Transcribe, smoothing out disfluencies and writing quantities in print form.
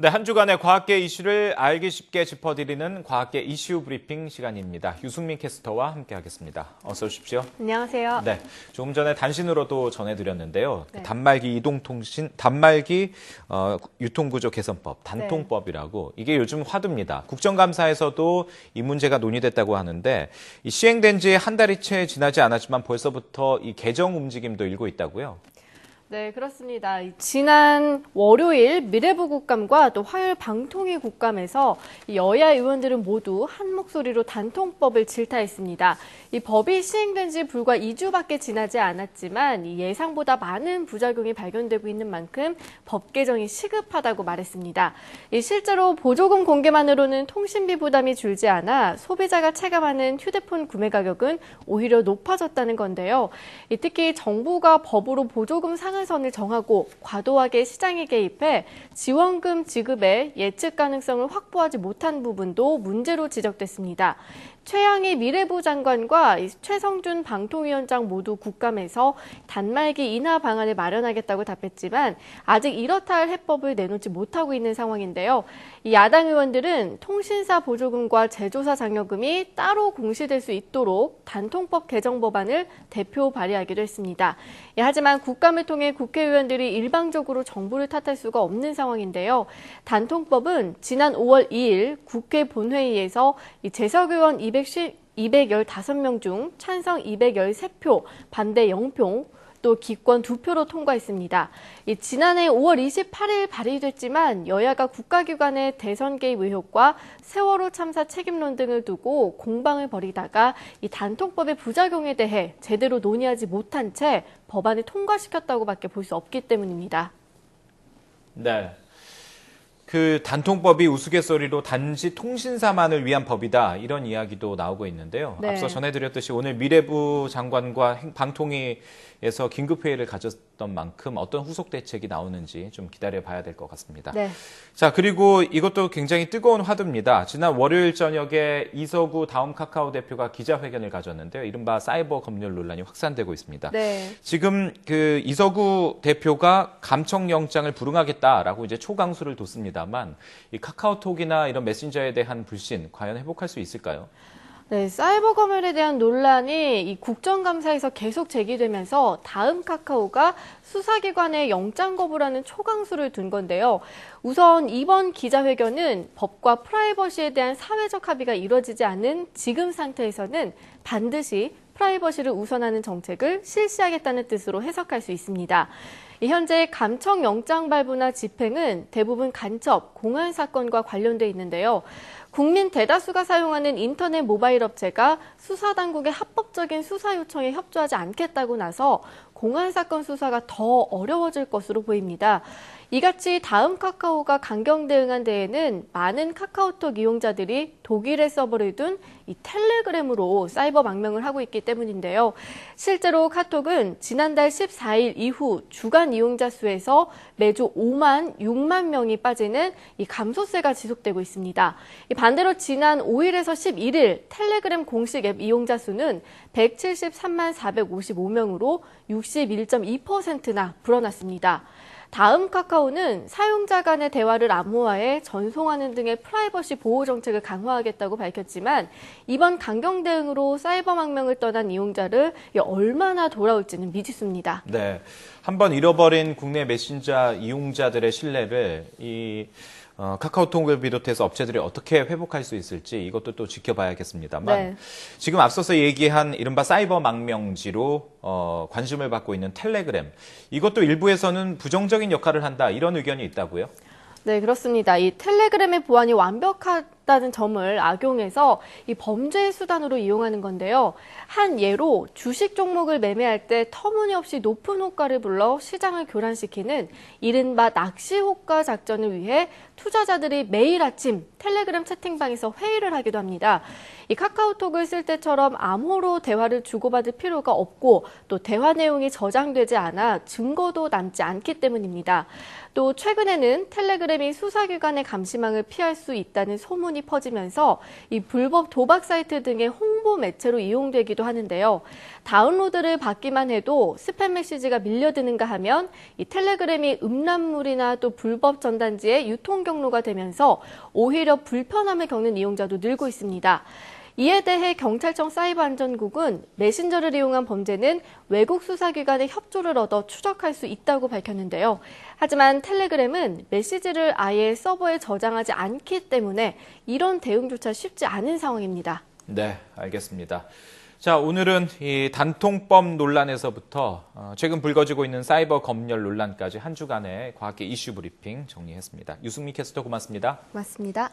네, 한 주간의 과학계 이슈를 알기 쉽게 짚어드리는 과학계 이슈 브리핑 시간입니다. 유승민 캐스터와 함께하겠습니다. 어서 오십시오. 안녕하세요. 네, 조금 전에 단신으로도 전해드렸는데요. 네. 단말기 유통구조 개선법, 단통법이라고 이게 요즘 화두입니다. 국정감사에서도 이 문제가 논의됐다고 하는데 시행된 지 한 달이 채 지나지 않았지만 벌써부터 이 개정 움직임도 일고 있다고요. 네, 그렇습니다. 지난 월요일 미래부 국감과 또 화요일 방통위 국감에서 여야 의원들은 모두 한 목소리로 단통법을 질타했습니다. 이 법이 시행된 지 불과 2주밖에 지나지 않았지만 예상보다 많은 부작용이 발견되고 있는 만큼 법 개정이 시급하다고 말했습니다. 실제로 보조금 공개만으로는 통신비 부담이 줄지 않아 소비자가 체감하는 휴대폰 구매 가격은 오히려 높아졌다는 건데요. 특히 정부가 법으로 보조금 상한선을 정하고 과도하게 시장에 개입해 지원금 지급의 예측 가능성을 확보하지 못한 부분도 문제로 지적됐습니다. 최양희 미래부 장관과 최성준 방통위원장 모두 국감에서 단말기 인하 방안을 마련하겠다고 답했지만 아직 이렇다 할 해법을 내놓지 못하고 있는 상황인데요. 야당 의원들은 통신사 보조금과 제조사 장려금이 따로 공시될 수 있도록 단통법 개정 법안을 대표 발의하기도 했습니다. 하지만 국감을 통해 국회의원들이 일방적으로 정부를 탓할 수가 없는 상황인데요. 단통법은 지난 5월 2일 국회 본회의에서 재석 의원 215명 중 찬성 213표, 반대 0표, 또 기권 2표로 통과했습니다. 지난해 5월 28일 발의됐지만 여야가 국가기관의 대선 개입 의혹과 세월호 참사 책임론 등을 두고 공방을 벌이다가 이 단통법의 부작용에 대해 제대로 논의하지 못한 채 법안을 통과시켰다고밖에 볼 수 없기 때문입니다. 네. 그 단통법이 우스갯소리로 단지 통신사만을 위한 법이다 이런 이야기도 나오고 있는데요. 네. 앞서 전해드렸듯이 오늘 미래부 장관과 방통위에서 긴급회의를 가졌던 만큼 어떤 후속 대책이 나오는지 좀 기다려봐야 될 것 같습니다. 네. 자, 그리고 이것도 굉장히 뜨거운 화두입니다. 지난 월요일 저녁에 이서구 다음 카카오 대표가 기자회견을 가졌는데요. 이른바 사이버 검열 논란이 확산되고 있습니다. 네. 지금 그 이서구 대표가 감청영장을 불응하겠다라고 이제 초강수를 뒀습니다만 이 카카오톡이나 이런 메신저에 대한 불신 과연 회복할 수 있을까요? 네, 사이버 검열에 대한 논란이 이 국정감사에서 계속 제기되면서 다음 카카오가 수사기관의 영장 거부라는 초강수를 둔 건데요. 우선 이번 기자회견은 법과 프라이버시에 대한 사회적 합의가 이루어지지 않은 지금 상태에서는 반드시 프라이버시를 우선하는 정책을 실시하겠다는 뜻으로 해석할 수 있습니다. 현재 감청 영장 발부나 집행은 대부분 간첩, 공안 사건과 관련돼 있는데요. 국민 대다수가 사용하는 인터넷 모바일 업체가 수사당국의 합법적인 수사 요청에 협조하지 않겠다고 나서 공안 사건 수사가 더 어려워질 것으로 보입니다. 이같이 다음 카카오가 강경 대응한 데에는 많은 카카오톡 이용자들이 독일에 서버를 둔 이 텔레그램으로 사이버 망명을 하고 있기 때문인데요. 실제로 카톡은 지난달 14일 이후 주간 이용자 수에서 매주 6만 명이 빠지는 이 감소세가 지속되고 있습니다. 반대로 지난 5일에서 11일 텔레그램 공식 앱 이용자 수는 173만 455명으로 61.2%나 불어났습니다. 다음 카카오는 사용자 간의 대화를 암호화해 전송하는 등의 프라이버시 보호 정책을 강화하겠다고 밝혔지만 이번 강경 대응으로 사이버 망명을 떠난 이용자를 얼마나 돌아올지는 미지수입니다. 네, 한번 잃어버린 국내 메신저 이용자들의 신뢰를 카카오톡을 비롯해서 업체들이 어떻게 회복할 수 있을지 이것도 또 지켜봐야겠습니다만 네. 지금 앞서서 얘기한 이른바 사이버 망명지로 관심을 받고 있는 텔레그램 이것도 일부에서는 부정적인 역할을 한다 이런 의견이 있다고요? 네, 그렇습니다. 이 텔레그램의 보안이 완벽하다는 점을 악용해서 이 범죄의 수단으로 이용하는 건데요. 한 예로 주식 종목을 매매할 때 터무니없이 높은 호가를 불러 시장을 교란시키는 이른바 낚시 호가 작전을 위해 투자자들이 매일 아침 텔레그램 채팅방에서 회의를 하기도 합니다. 이 카카오톡을 쓸 때처럼 암호로 대화를 주고받을 필요가 없고 또 대화 내용이 저장되지 않아 증거도 남지 않기 때문입니다. 또 최근에는 텔레그램이 수사기관의 감시망을 피할 수 있다는 소문이 소문이 퍼지면서 이 불법 도박 사이트 등의 홍보 매체로 이용되기도 하는데요. 다운로드를 받기만 해도 스팸 메시지가 밀려드는가 하면 이 텔레그램이 음란물이나 또 불법 전단지의 유통 경로가 되면서 오히려 불편함을 겪는 이용자도 늘고 있습니다. 이에 대해 경찰청 사이버안전국은 메신저를 이용한 범죄는 외국 수사기관의 협조를 얻어 추적할 수 있다고 밝혔는데요. 하지만 텔레그램은 메시지를 아예 서버에 저장하지 않기 때문에 이런 대응조차 쉽지 않은 상황입니다. 네, 알겠습니다. 자, 오늘은 이 단통법 논란에서부터 최근 불거지고 있는 사이버 검열 논란까지 한 주간의 과학계 이슈 브리핑 정리했습니다. 유승미 캐스터 고맙습니다. 고맙습니다.